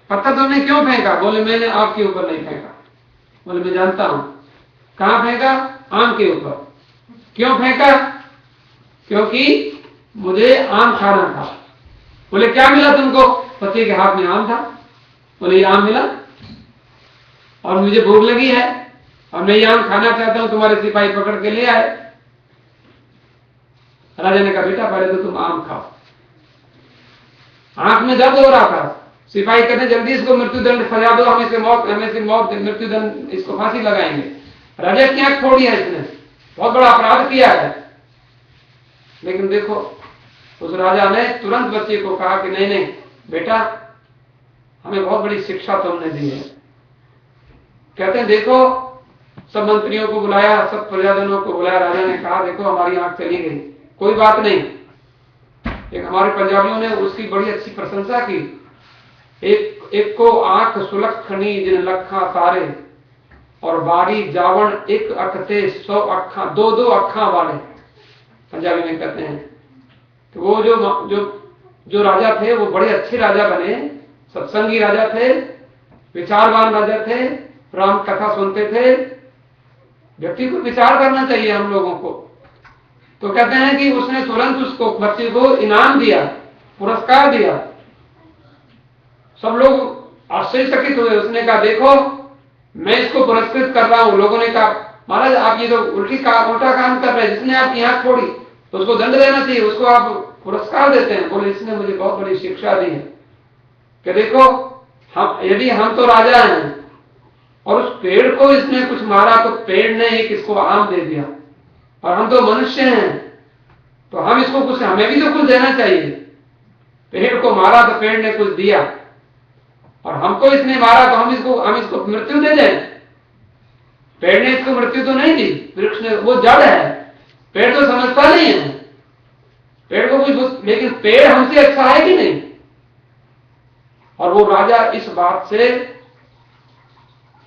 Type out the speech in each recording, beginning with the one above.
पत्थर तुमने क्यों फेंका? बोले मैंने आपके ऊपर नहीं फेंका। बोले मैं जानता हूं। कहां फेंका? आम के ऊपर। क्यों फेंका? क्योंकि मुझे आम खाना था। बोले क्या मिला तुमको? पति के हाथ में आम था। बोले ये आम मिला और मुझे भूख लगी है और मैं ये आम खाना चाहता हूं, तुम्हारे सिपाही पकड़ के ले आए। राजा ने कहा बेटा पहले तो तुम आम खाओ। आंख में दर्द हो रहा था। सिपाही कहते जल्दी इसको मृत्युदंड सजा दो, हमें से मौत मृत्युदंड, इसको फांसी लगाएंगे। राजा की आंख फोड़ी है इसने, बहुत बड़ा अपराध किया है। लेकिन देखो उस राजा ने तुरंत बच्चे को कहा कि नहीं नहीं बेटा, हमें बहुत बड़ी शिक्षा तुमने दी है। कहते हैं देखो सब मंत्रियों को बुलाया, सब प्रजाजनों को बुलाया। राजा ने कहा देखो हमारी आंख चली गई, कोई बात नहीं। एक हमारे पंजाबियों ने उसकी बड़ी अच्छी प्रशंसा की। एक को आंख सुलक्षणी जिन लखा तारे और बारी जावण एक अखते 100 अखा, दो दो अखा वाले। पंजाबी में कहते हैं कि वो जो राजा थे वो बड़े अच्छे राजा बने, सत्संगी राजा थे, विचारवान राजा थे, राम कथा सुनते थे। व्यक्ति को विचार करना चाहिए हम लोगों को। तो कहते हैं कि उसने तुरंत उसको बच्चे को इनाम दिया, पुरस्कार दिया। सब लोग आश्चर्यचकित हुए। उसने कहा देखो मैं इसको पुरस्कृत कर रहा हूं। लोगों ने कहा महाराज आप ये तो उल्टा काम कर रहे हैं, जिसने आपकी आंख फोड़ी तो उसको दंड देना चाहिए, उसको आप पुरस्कार देते हैं। बोले इसने मुझे बहुत बड़ी शिक्षा दी है कि देखो यदि हम तो राजा हैं और उस पेड़ को इसने कुछ मारा तो पेड़ ने एक इसको आम दे दिया, और हम तो मनुष्य हैं तो हम इसको कुछ, हमें भी तो कुछ देना चाहिए। पेड़ को मारा तो पेड़ ने कुछ दिया, और हमको इसने मारा तो हम इसको मृत्यु दे दें। पेड़ ने इसको मृत्यु तो नहीं दी, वृक्ष ने, वो जड़ है, पेड़ तो समझता नहीं है, पेड़ को कुछ, लेकिन पेड़ हमसे अच्छा है कि नहीं। और वो राजा इस बात से,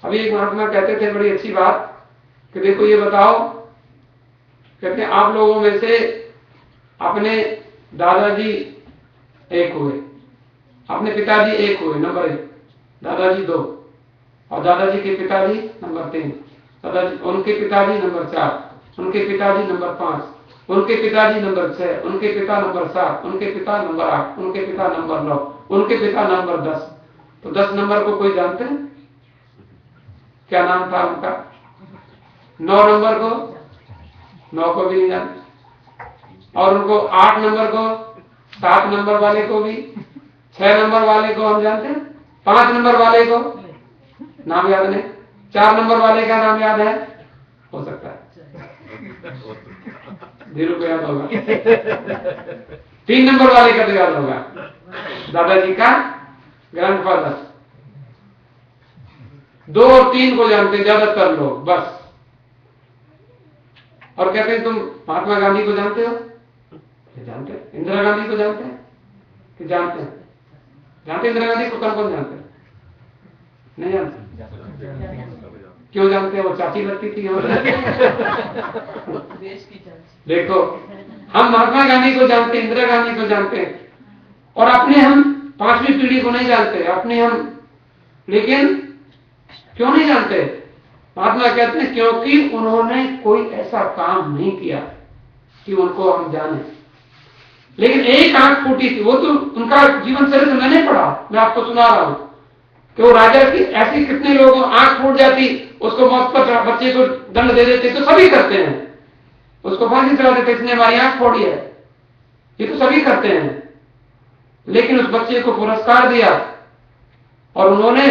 अभी एक महात्मा कहते थे बड़ी अच्छी बात कि देखो ये बताओ, कहते हैं आप लोगों में से अपने दादाजी एक हुए, अपने पिताजी एक हुए, नंबर 1, दादाजी 2, और दादाजी के पिताजी नंबर 3, दादाजी उनके पिताजी नंबर 4, उनके पिताजी नंबर 5, उनके पिताजी नंबर 6, उनके पिता नंबर 7, उनके पिता नंबर 8, उनके पिता नंबर 9, उनके पिता नंबर 10। तो 10 नंबर को कोई जानते हैं क्या नाम था उनका? 9 नंबर को 9 को भी नहीं जानते, और उनको 8 नंबर को, 7 नंबर वाले को भी, 6 नंबर वाले को हम जानते हैं, 5 नंबर वाले को नाम याद नहीं, 4 नंबर वाले का नाम याद है, हो सकता है धीरू को याद होगा, 3 नंबर वाले का तो याद होगा, दादाजी का ग्रैंडफादर। 2 और 3 को जानते ज्यादातर लोग बस। और कहते हैं तुम महात्मा गांधी को जानते हो? जानते हैं। इंदिरा गांधी को जानते हैं कि जानते हैं? जानते इंदिरा गांधी को? कौन जानते हैं? नहीं जानते। क्यों जानते हैं? वो चाची लगती थी देखो हम महात्मा गांधी को जानते हैं, इंदिरा गांधी को जानते हैं, और अपने हम 5वीं पीढ़ी को नहीं जानते अपने हम। लेकिन क्यों नहीं जानते? महात्मा कहते हैं क्योंकि उन्होंने कोई ऐसा काम नहीं किया कि उनको हम जाने। लेकिन एक आंख फूटी थी, वो तो उनका जीवन चरित्र मैंने पढ़ा, मैं आपको सुना रहा हूं कि वो राजा की ऐसी कितने लोगों आंख फूट जाती, उसको मौत पर बच्चे को दंड दे देते, तो सभी करते हैं, उसको फांसी चढ़ा देते, इसने हमारी आंख फोड़ी है, ये तो सभी करते हैं। लेकिन उस बच्चे को पुरस्कार दिया और उन्होंने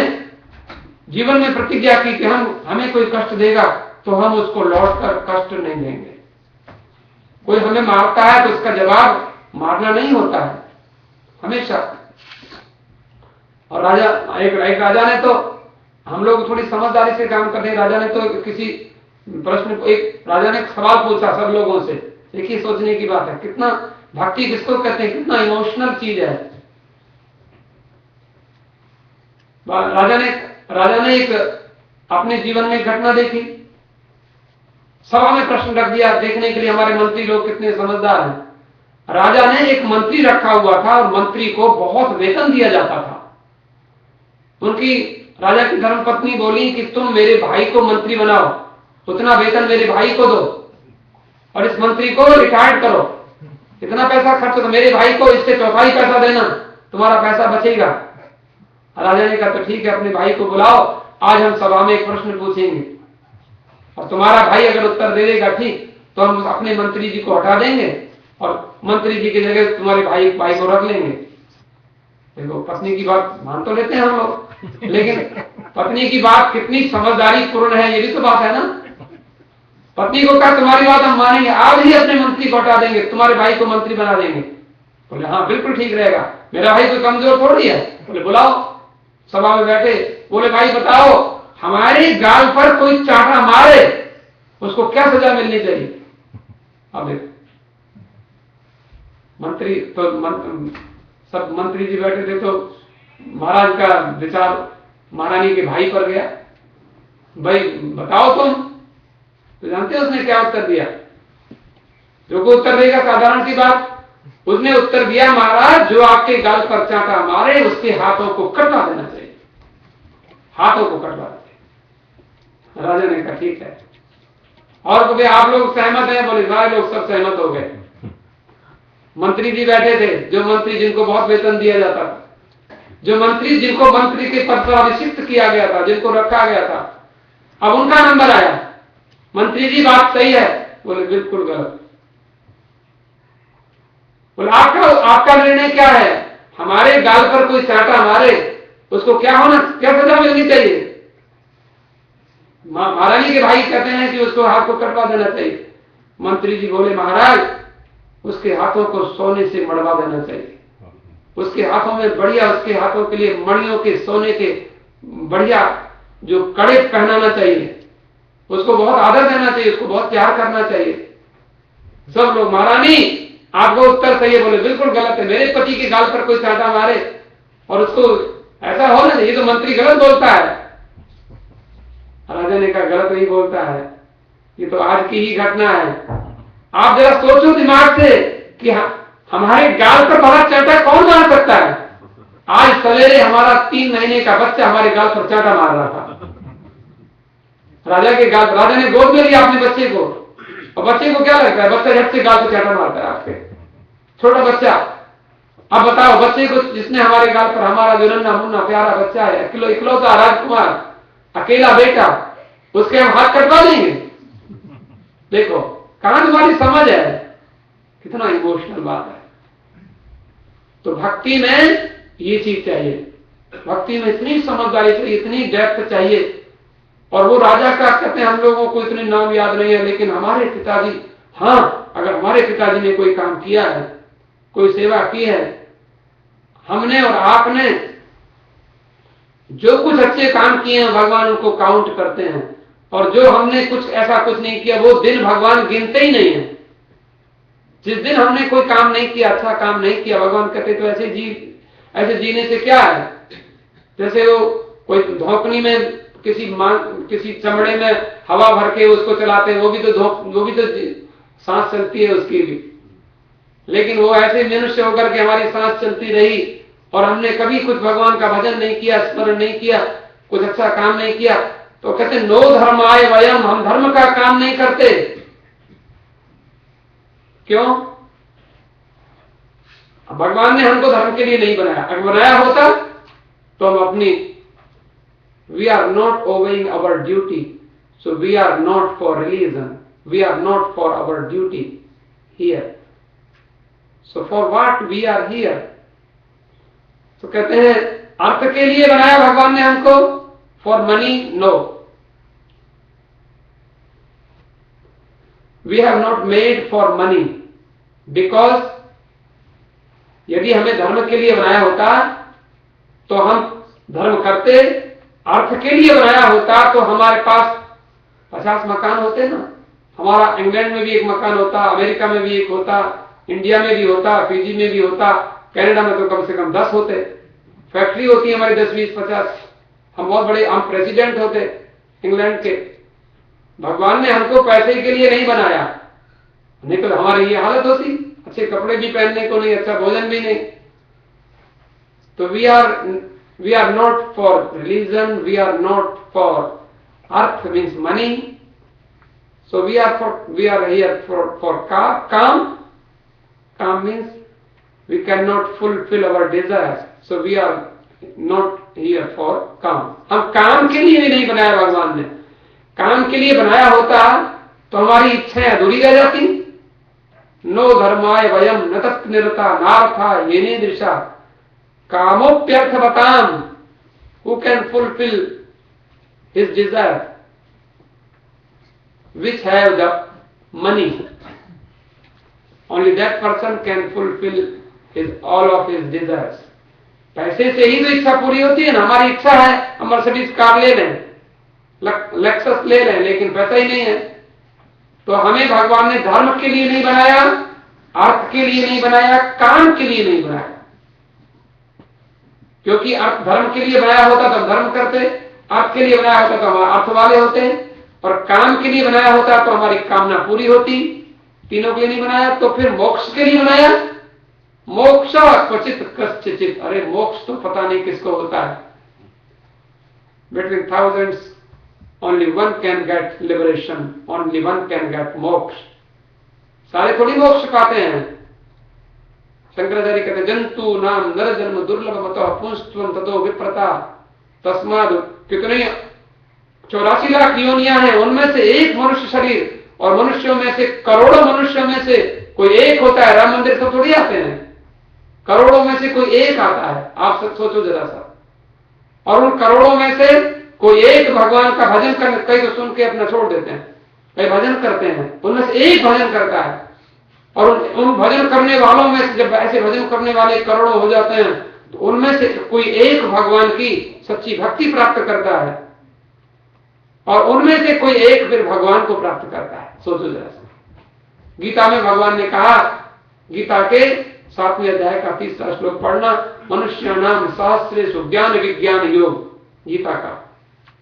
जीवन में प्रतिज्ञा की कि हमें कोई कष्ट देगा तो हम उसको लौटकर कष्ट नहीं देंगे। कोई हमें मारता है तो उसका जवाब मारना नहीं होता है हमेशा। और एक राजा ने तो, हम लोग थोड़ी समझदारी से काम करते हैं, राजा ने तो किसी प्रश्न को, एक राजा ने सवाल पूछा सब लोगों से। देखिए सोचने की बात है, कितना भक्ति किसको कहते हैं, कितना इमोशनल चीज है। राजा ने एक अपने जीवन में घटना देखी, सभा में प्रश्न रख दिया देखने के लिए हमारे मंत्री लोग कितने समझदार हैं। राजा ने एक मंत्री रखा हुआ था और मंत्री को बहुत वेतन दिया जाता था। उनकी राजा की धर्मपत्नी बोली कि तुम मेरे भाई को मंत्री बनाओ, उतना वेतन मेरे भाई को दो और इस मंत्री को रिटायर्ड करो, इतना पैसा खर्च करो, मेरे भाई को इससे चौथाई पैसा देना, तुम्हारा पैसा बचेगा। राजा ने कहा तो ठीक है, अपने भाई को बुलाओ, आज हम सभा में एक प्रश्न पूछेंगे और तुम्हारा भाई अगर उत्तर दे देगा ठीक तो हम अपने मंत्री जी को हटा देंगे और मंत्री जी की जगह तुम्हारे भाई को रख लेंगे। देखो पत्नी की बात मान तो लेते हैं हम लोग, लेकिन पत्नी की बात कितनी समझदारी पूर्ण है ये भी तो बात है ना। पत्नी को कहा तुम्हारी बात हम मानेंगे, आज ही अपने मंत्री को हटा देंगे, तुम्हारे भाई को मंत्री बना देंगे। बोले हाँ बिल्कुल ठीक रहेगा, मेरा भाई कोई कमजोर थोड़ी है। बोले बुलाओ, सभा में बैठे, बोले भाई बताओ हमारे गाल पर कोई चांटा मारे उसको क्या सजा मिलनी चाहिए। अब मंत्री तो सब मंत्री जी बैठे थे, तो महाराज का विचार महारानी के भाई पर गया, भाई बताओ तुम। तो जानते हो उसने क्या उत्तर दिया? जो को उत्तर देगा साधारण सी बात, उसने उत्तर दिया महाराज जो आपके गाल पर चांटा मारे उसके हाथों को कटवा देना चाहिए, हाथों को कटवा देते। राजा ने कहा ठीक है। और बोले आप लोग सहमत हैं? बोले सारे लोग सब सहमत हो गए। मंत्री जी बैठे थे, जो मंत्री जिनको बहुत वेतन दिया जाता था, जो मंत्री जिनको मंत्री के पद पर अभिषिक्त किया गया था, जिनको रखा गया था, अब उनका नंबर आया। मंत्री जी बात सही है? बोले बिल्कुल गलत। बोले आपका निर्णय क्या है? हमारे गाल पर कोई चांटा मारे उसको क्या होना, क्या सजा मिलनी चाहिए? महारानी के भाई कहते हैं कि उसको हाथ को कटवा देना चाहिए। मंत्री जी बोले महाराज उसके हाथों को सोने से मड़वा देना चाहिए, उसके हाथों में बढ़िया, उसके हाथों के लिए मणियों के, सोने के बढ़िया जो कड़े पहनाना चाहिए, उसको बहुत आदर देना चाहिए, उसको बहुत प्यार करना चाहिए। सब लोग महारानी आपको उत्तर सही है। बोले बिल्कुल गलत है, मेरे पति के गाल पर कोई चांटा मारे और उसको ऐसा हो ना, ये तो मंत्री गलत बोलता है। राजा ने कहा गलत नहीं बोलता है, ये तो आज की ही घटना है। आप जरा सोचो दिमाग से कि हमारे गाल पर भरा चांटा कौन मार सकता है? आज सवेरे हमारा 3 महीने का बच्चा हमारे गाल पर चांटा मार रहा था, राजा के गाल। राजा ने गोद में लिया अपने बच्चे को, और बच्चे को क्या लगता है? बच्चा झट से गाल पर चांटा मारता है आपके, छोटा बच्चा। अब बताओ बच्चे को, जिसने हमारे गाल पर, हमारा जो नन्हा मुन्ना प्यारा बच्चा है, इकलौता राजकुमार, अकेला बेटा, उसके हम हाथ कटवा देंगे? देखो कहां तुम्हारी समझ है, कितना इमोशनल बात है। तो भक्ति में ये चीज चाहिए, भक्ति में इतनी समझदारी चाहिए, इतनी डेप्थ चाहिए। और वो राजा का कहते हैं हम लोगों को इतने नाम याद नहीं है, लेकिन हमारे पिताजी, हाँ अगर हमारे पिताजी ने कोई काम किया है, कोई सेवा की है, हमने और आपने जो कुछ अच्छे काम किए हैं भगवान उनको काउंट करते हैं, और जो हमने कुछ ऐसा कुछ नहीं किया वो दिन भगवान गिनते ही नहीं है। जिस दिन हमने कोई काम नहीं किया, अच्छा काम नहीं किया, भगवान कहते तो ऐसे जीने से क्या है? जैसे वो कोई धोकनी में किसी चमड़े में हवा भर के उसको चलाते हैं, वो भी तो सांस चलती है उसकी भी, लेकिन वो ऐसे मनुष्य होकर के हमारी सांस चलती रही और हमने कभी कुछ भगवान का भजन नहीं किया, स्मरण नहीं किया, कुछ अच्छा काम नहीं किया, तो कहते नो धर्माय वयम, हम धर्म का काम नहीं करते। क्यों? भगवान ने हमको धर्म के लिए नहीं बनाया, अगर बनाया होता तो हम अपनी we are not obeying our duty, so we are not for religion, we are not for our duty here, so for what we are here. तो कहते हैं अर्थ के लिए बनाया भगवान ने हमको, for money no, we have not made for money, because यदि हमें धर्म के लिए बनाया होता तो हम धर्म करते, अर्थ के लिए बनाया होता तो हमारे पास 50 मकान होते ना। हमारा इंग्लैंड में भी एक मकान होता, अमेरिका में भी एक होता, इंडिया में भी होता, फिजी में भी होता, कनाडा में तो कम से कम 10 होते, फैक्ट्री होती है हमारी 10, 20, 50, हम बहुत बड़े, हम प्रेसिडेंट होते इंग्लैंड के। भगवान ने हमको पैसे के लिए नहीं बनाया, नहीं तो हमारी ये हालत होती, अच्छे कपड़े भी पहनने को नहीं, अच्छा भोजन भी नहीं। तो We are not for religion, we are not for earth means money. So we are here for calm. Calm means we cannot fulfill our desires. So we are not here for calm. हम काम के लिए भी नहीं बनाया भगवान ने. काम के लिए बनाया होता तो हमारी इच्छाएं अधूरी रह जाती. नो धर्माय वयम न तत् निरता नार्था येने दृशा कामोप्यर्थ बताम. Who can fulfill his desire? Which have the money. Only that person can fulfill all of his desires. पैसे से ही तो इच्छा पूरी होती है ना. हमारी इच्छा है हम मर्सिडीज कार ले लें, लेक्सस ले लें, लेकिन पैसा ही नहीं है. तो हमें भगवान ने धर्म के लिए नहीं बनाया, अर्थ के लिए नहीं बनाया, काम के लिए नहीं बनाया. क्योंकि अर्थ धर्म के लिए बनाया होता तो हम धर्म करते, अर्थ के लिए बनाया होता तो हम अर्थ वाले होते, और काम के लिए बनाया होता तो हमारी कामना पूरी होती. तीनों के लिए नहीं बनाया तो फिर मोक्ष के लिए बनाया. मोक्ष क्वचित कश्चित. अरे मोक्ष तो पता नहीं किसको होता है. Between thousands only one can get liberation, only one can get मोक्ष. सारे थोड़ी मोक्ष पाते हैं. शंकराचार्य कहते जंतु नाम नर जन्म दुर्लभ मतो पुंस्त्वं ततो विप्रता तस्माद. कितने 84 लाख योनियां हैं, उनमें से एक मनुष्य शरीर, और मनुष्यों में से करोड़ों मनुष्यों में से कोई एक होता है. राम मंदिर तो थोड़ी आते हैं, करोड़ों में से कोई एक आता है. आप सब सोचो जरा सा. और उन करोड़ों में से कोई एक भगवान का भजन करने, कई तो सुन के अपना छोड़ देते हैं, कई भजन करते हैं, उनमें से एक भजन करता है. और उन भजन करने वालों में से जब ऐसे भजन करने वाले करोड़ों हो जाते हैं तो उनमें से कोई एक भगवान की सच्ची भक्ति प्राप्त करता है, और उनमें से कोई एक फिर भगवान को प्राप्त करता है. सोचो जरा सा. गीता में भगवान ने कहा, गीता के 7वें अध्याय का 30वां श्लोक पढ़ना, मनुष्य नाम सहस्रेषु ज्ञान विज्ञान योग. गीता का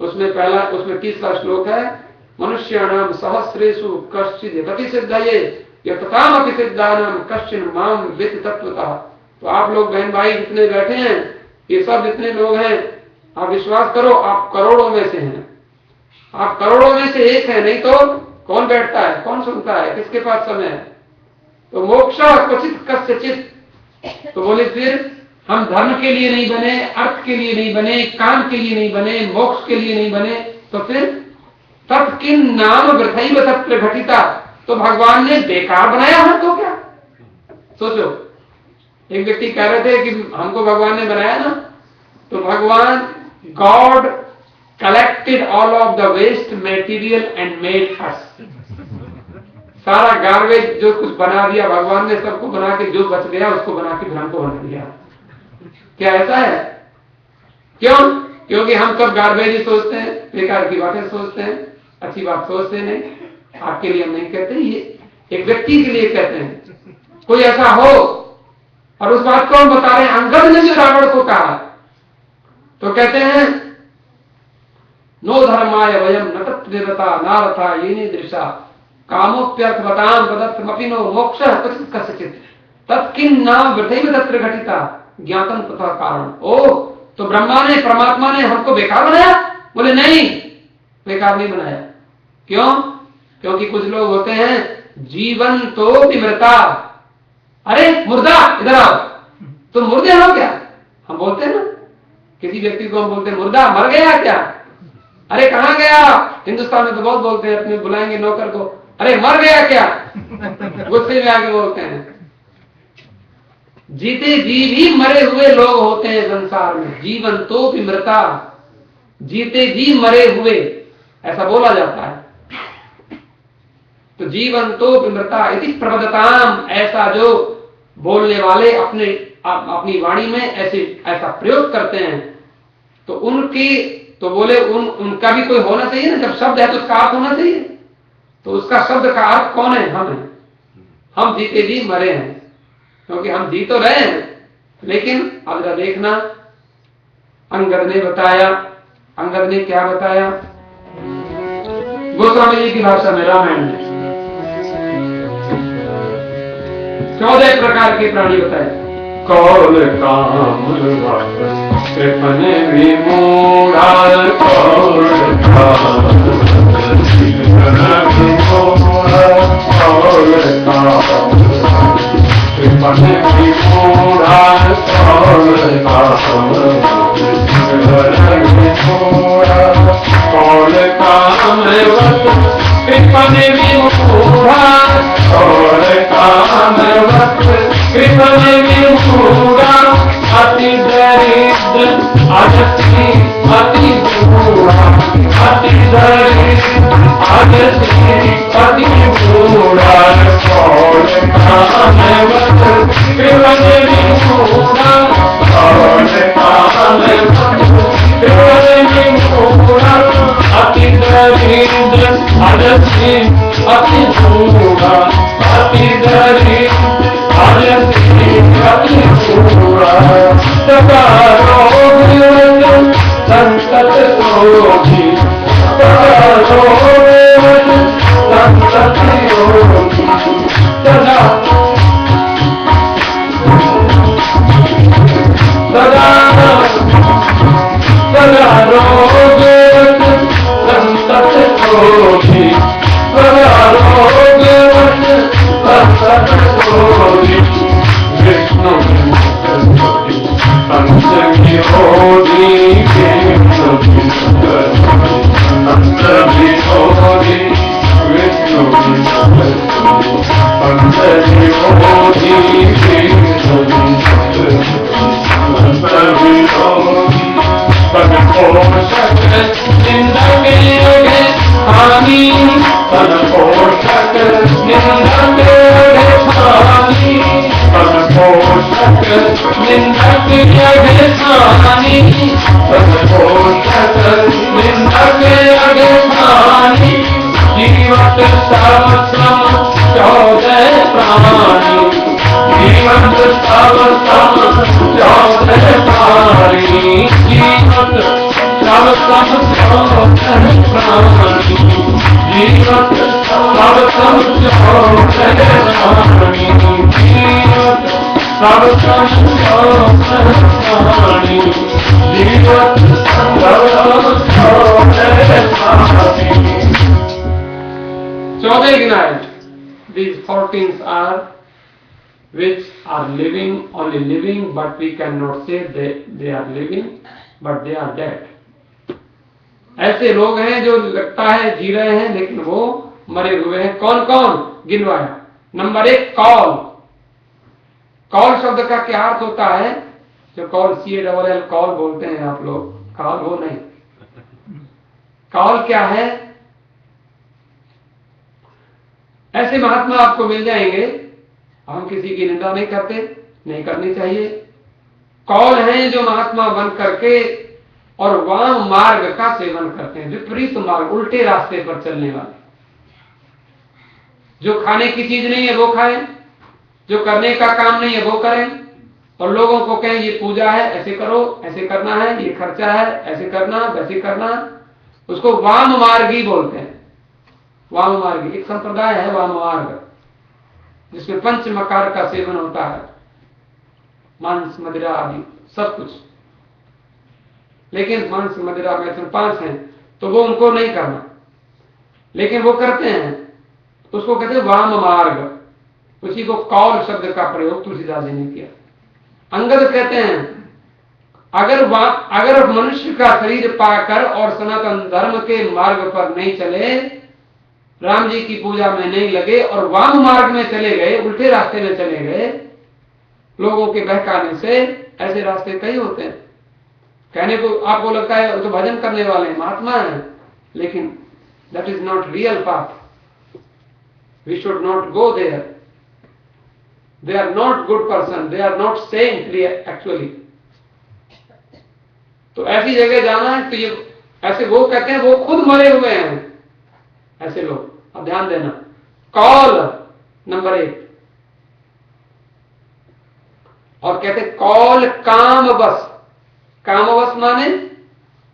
उसमें 30वां श्लोक है, मनुष्य नाम सहस्रेषु कश्चित् गति सिद्धये यततामपि सिद्धानाम कश्चिन् माम विद् तत्वतः. तो आप लोग बहन भाई जितने बैठे हैं, ये सब जितने लोग हैं, आप विश्वास करो आप करोड़ों में से हैं. आप करोड़ों में से एक है, नहीं तो कौन बैठता है, कौन सुनता है, किसके पास समय है. तो मोक्ष क्वचित कस्यचित्. तो बोले फिर हम धर्म के लिए नहीं बने, अर्थ के लिए नहीं बने, काम के लिए नहीं बने, मोक्ष के लिए नहीं बने, तो फिर तत्किन नाम वृथैव तत्र घटिता. तो भगवान ने बेकार बनाया हम तो क्या. सोचो, एक व्यक्ति कह रहे थे कि हमको भगवान ने बनाया ना, तो भगवान God collected all of the waste material and made us. सारा गार्बेज जो कुछ बना दिया भगवान ने, सबको बना के जो बच गया उसको बना के हमको बना दिया. क्या ऐसा है? क्यों? क्योंकि हम सब गार्बेज ही सोचते हैं, बेकार की बातें सोचते हैं, अच्छी बात सोचते नहीं. आपके लिए हम नहीं कहते, ये एक व्यक्ति के लिए कहते हैं. कोई ऐसा हो, और उस बात को हम बता रहे हैं. अंगद ने जो रावण को कहा तो कहते हैं नो धर्माय वयम न तत् निरता नारथा येने दृशा कामोप्यर्थ बताम तदर्थमपि नो मोक्षः क्वचित् कस्यचित् तत्किन् नाम वृथैव तत्र घटिता ज्ञातम् तथा कारण. ओ, तो ब्रह्मा ने, परमात्मा ने हमको बेकार बनाया? बोले नहीं, बेकार नहीं बनाया. क्यों? क्योंकि कुछ लोग होते हैं जीवन तो विमृता. अरे मुर्दा इधर आओ, तुम मुर्दे हो क्या? हम बोलते हैं ना, किसी व्यक्ति को हम बोलते हैं मुर्दा, मर गया क्या? अरे कहां गया? हिंदुस्तान में तो बहुत बोलते हैं, अपने बुलाएंगे नौकर को, अरे मर गया क्या, गुस्से में आके बोलते हैं. जीते जी भी मरे हुए लोग होते हैं संसार में. जीवन तो विमृता, जीते जी मरे हुए, ऐसा बोला जाता है. तो जीवन तो विमृता इति प्रवदताम, ऐसा जो बोलने वाले अपनी वाणी में ऐसा प्रयोग करते हैं, तो उनकी, तो बोले उनका भी कोई होना चाहिए ना. जब शब्द है तो उसका अर्थ होना चाहिए. तो उसका शब्द का अर्थ कौन है? हम हैं. हम जीते जी मरे हैं, क्योंकि हम जी तो रहे हैं, लेकिन अब जरा देखना अंगद ने बताया. अंगद ने क्या बताया? गोस्वामी जी की भाषा में, रामायण में 14 प्रकार के प्राणी बताए. कौल काम कृपण विमूढ़ा कृपण विमूढ़ा कौल कामवत कृपण विमूढ़ा कौल कामवत कृपण विमूढ़ा अति दरिद्र अजति अति बूढ़ा अति दरिद्र अजति अति बूढ़ा कौल कामवत कृपण विमूढ़ा कौल कामवत कृपण विमूढ़ा अति दरिद्र अजति अति बूढ़ा अति दरिद्र अजति अति बूढ़ा सदा रोग संकट रोगी सदा रोग संकट रोगी सदा सदा रोग संकट रोगी सदा रोग संकट रोगी विष्णु विरोधी विरोधी विष्णु विरोधी पद पोषक निंदक हानि पद पोषक निंदक हानि पद पोषक निंदक हानि पद पोषक निंदक हानि जीवत सहस्रम 14 प्राणी जीवत सहस्रम 14 प्राणी जीवत सहस्रम 14 प्राणी जीवत सहस्रम 14 प्राणी जीवत सहस्रम 14 प्राणी जीवत सहस्रम 14 प्राणी 14 गिनाए. These 14 are which are living, only living, but we cannot say they are living, but they are dead. ऐसे लोग हैं जो लगता है जी रहे हैं लेकिन वो मरे हुए हैं. कौन कौन गिनवाया? Number 1 call. कॉल शब्द का क्या अर्थ होता है? जो कॉल CALL कॉल बोलते हैं आप लोग, कॉल वो नहीं. कॉल क्या है? ऐसे महात्मा आपको मिल जाएंगे. हम किसी की निंदा नहीं करते, नहीं करनी चाहिए. कौन है जो महात्मा बन करके और वाम मार्ग का सेवन करते हैं, विपरीत मार्ग, उल्टे रास्ते पर चलने वाले. जो खाने की चीज नहीं है वो खाएं, जो करने का काम नहीं है वो करें, और लोगों को कहें ये पूजा है ऐसे करो, ऐसे करना है, ये खर्चा है ऐसे करना, वैसे करना. उसको वाम मार्गी बोलते हैं. वाम मार्गी एक संप्रदाय है, वाम मार्ग, जिसमें पंच मकार का सेवन होता है, मांस मदिरा आदि सब कुछ. लेकिन मांस मदिरा में 5 हैं तो वो उनको नहीं करना, लेकिन वो करते हैं. तो उसको कहते हैं वाम मार्ग. उसी को कौल शब्द का प्रयोग तुलसीदास जी ने किया. अंगद कहते हैं अगर मनुष्य का शरीर पाकर और सनातन धर्म के मार्ग पर नहीं चले, राम जी की पूजा में नहीं लगे और वाम मार्ग में चले गए, उल्टे रास्ते में चले गए लोगों के बहकाने से, ऐसे रास्ते कई होते हैं. कहने को आपको लगता है वो तो भजन करने वाले हैं, महात्मा हैं, लेकिन that is not real path. We should not go there. They are not good person, they are not saint actually. तो ऐसी जगह जाना है तो ये ऐसे वो कहते हैं वो खुद मरे हुए हैं ऐसे लोग. अब ध्यान देना. Call number 1. और कहते कॉल कामवश. कामवश माने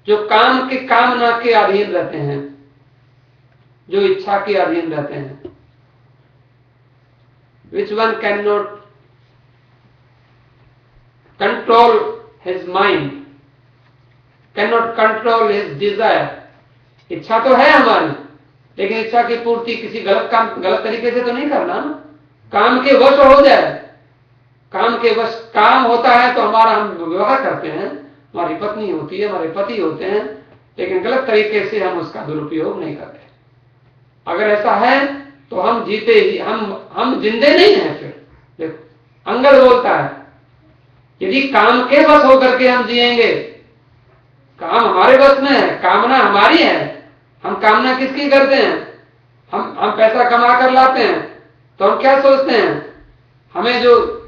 जो काम के कामना के अधीन रहते हैं, जो इच्छा के अधीन रहते हैं. Which one cannot control his mind, can not control his Dzire. इच्छा तो है हमारी, लेकिन इच्छा की पूर्ति किसी गलत तरीके से तो नहीं करना। काम के वश हो जाए, काम के वश काम होता है तो हमारा हम विवाह करते हैं, हमारी पत्नी होती है, हमारे पति होते हैं, लेकिन गलत तरीके से हम उसका दुरुपयोग नहीं करते। अगर ऐसा है तो हम जीते ही, हम जिंदे नहीं हैं। फिर देखो अंगद बोलता है, यदि काम के वश होकर के हम जिएंगे, काम हमारे वश में है, कामना हमारी है, हम कामना किसकी करते हैं? हम पैसा कमा कर लाते हैं तो हम क्या सोचते हैं, हमें जो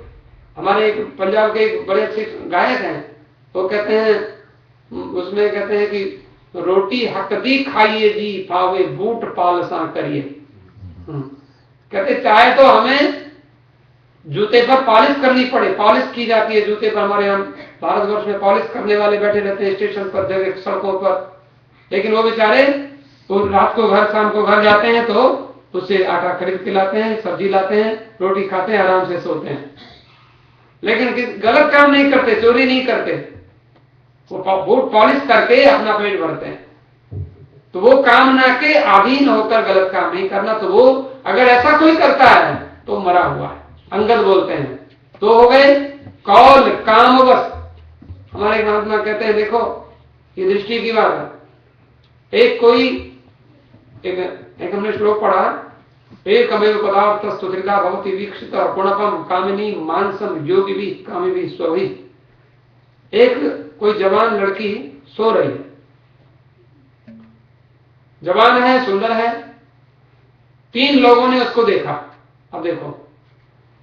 हमारे एक पंजाब के एक बड़े अच्छे गायक हैं, वो कहते हैं, उसमें कहते हैं कि रोटी हक दी खाइए जी, पावे बूट पालसा करिए। कहते चाहे तो हमें जूते पर पॉलिश करनी पड़े, पॉलिश की जाती है जूते पर, हमारे यहाँ भारतवर्ष में पॉलिश करने वाले बैठे रहते हैं स्टेशन पर, जगह सड़कों पर, लेकिन वो बेचारे तो रात को घर, शाम को घर जाते हैं तो उससे आटा खरीद के लाते हैं, सब्जी लाते हैं, रोटी खाते हैं, आराम से सोते हैं, लेकिन गलत काम नहीं करते, चोरी नहीं करते, वो बूट पॉलिश करके अपना पेट भरते हैं। तो वो कामना के अधीन होकर गलत काम नहीं करना। तो वो अगर ऐसा कोई करता है तो मरा हुआ है। अंगद बोलते हैं तो हो गए कौल काम बस। हमारे महात्मा कहते हैं, देखो ये दृष्टि की बात है। एक हमने श्लोक पढ़ा, एक अमेव पदार्थ स्तुत्रिता भवति वीक्षित गुणकम कामिनी मानसम योगी भी कामी भी स्वभी। एक कोई जवान लड़की सो रही है, जवान है, सुंदर है, 3 लोगों ने उसको देखा। अब देखो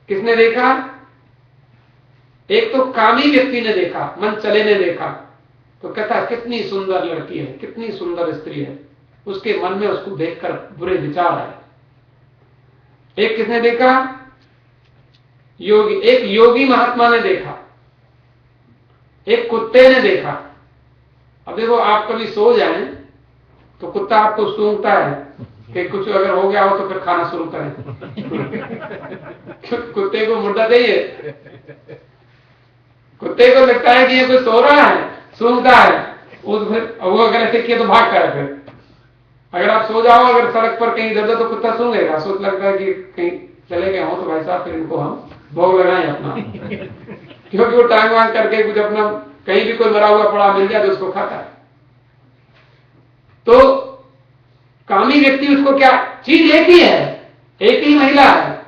किसने देखा? एक तो कामी व्यक्ति ने देखा, मन चले ने देखा, तो कहता कितनी सुंदर लड़की है, कितनी सुंदर स्त्री है, उसके मन में उसको देखकर बुरे विचार आए। एक किसने देखा? योगी, एक योगी महात्मा ने देखा, एक कुत्ते ने देखा। अब देखो आप कभी सो जाएं तो कुत्ता आपको सूंघता है कि कुछ अगर हो गया हो तो फिर खाना शुरू करें। कुत्ते को मुर्दा चाहिए, कुत्ते को लगता है कि ये कोई सो रहा है, सूंघता है, वो अगर ऐसे किया तो भागता है। फिर अगर आप सो जाओ, अगर सड़क पर कहीं इधर तो कुत्ता सूंघेगा, सोच लगता है कि कहीं चले गए हो तो भाई साहब फिर इनको हम भोग लगाएं अपना, क्योंकि वो टांग वांग करके कुछ अपना कहीं भी कोई मरा हुआ पड़ा मिल जाए तो उसको खाता है। तो कामी व्यक्ति उसको क्या, चीज एक ही है, एक ही महिला है,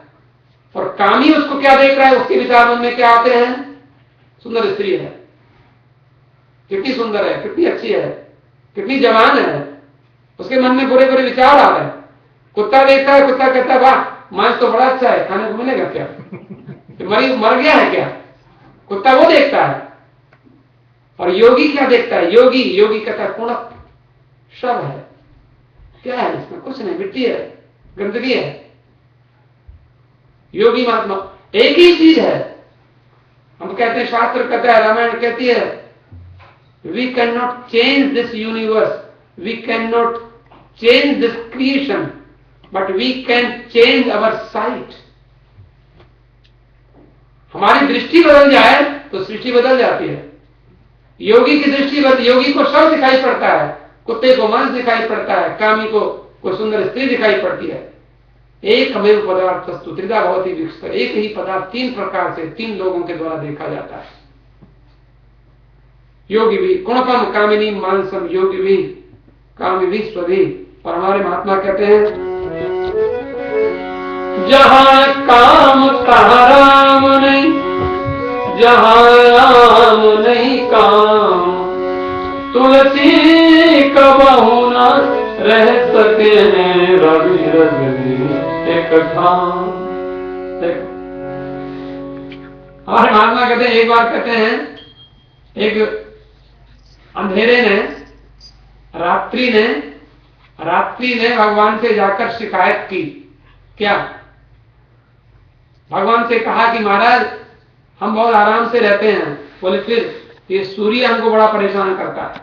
और कामी उसको क्या देख रहा है, उसके विचार मन में क्या आते हैं? सुंदर स्त्री है, कितनी सुंदर है, कितनी अच्छी है, कितनी जवान है, उसके मन में बुरे बुरे विचार आ रहे हैं। कुत्ता देखता है, कुत्ता कहता है वाह मांस तो बड़ा अच्छा है, खाने को मिलेगा क्या, मर गया है क्या? कुत्ता वो देखता है। और योगी क्या देखता है? योगी कहता है पूर्ण शव है, क्या है इसमें? कुछ नहीं, मिट्टी है, गंदगी है। योगी महात्मा एक ही चीज है। हम कहते हैं, शास्त्र कहता है, रामायण कहती है, we can not change this universe, we can not change this creation, but we can change our sight. हमारी दृष्टि बदल जाए तो सृष्टि बदल जाती है। योगी की दृष्टि बदल, योगी को शव दिखाई पड़ता है, कुत्ते को मांस दिखाई पड़ता है, कामी को कोई सुंदर स्त्री दिखाई पड़ती है। एक अमेव पदार्थ स्तुत्रिता भवति विक्षित, एक ही पदार्थ 3 प्रकार से 3 लोगों के द्वारा देखा जाता है। योगी भी गुणकम कामिनी मानसम योगी भी कामी भी स्वभी। और हमारे महात्मा कहते हैं, जहां काम तहां राम नहीं, जहां राम नहीं काम, तुलसी कबहू न रह सके हैं रवि रजनी एक ठाम। हमारे महात्मा कहते हैं, एक बार कहते हैं, एक अंधेरे ने, रात्रि ने भगवान से जाकर शिकायत की। क्या? भगवान से कहा कि महाराज हम बहुत आराम से रहते हैं। बोले फिर ये सूर्य हमको बड़ा परेशान करता है,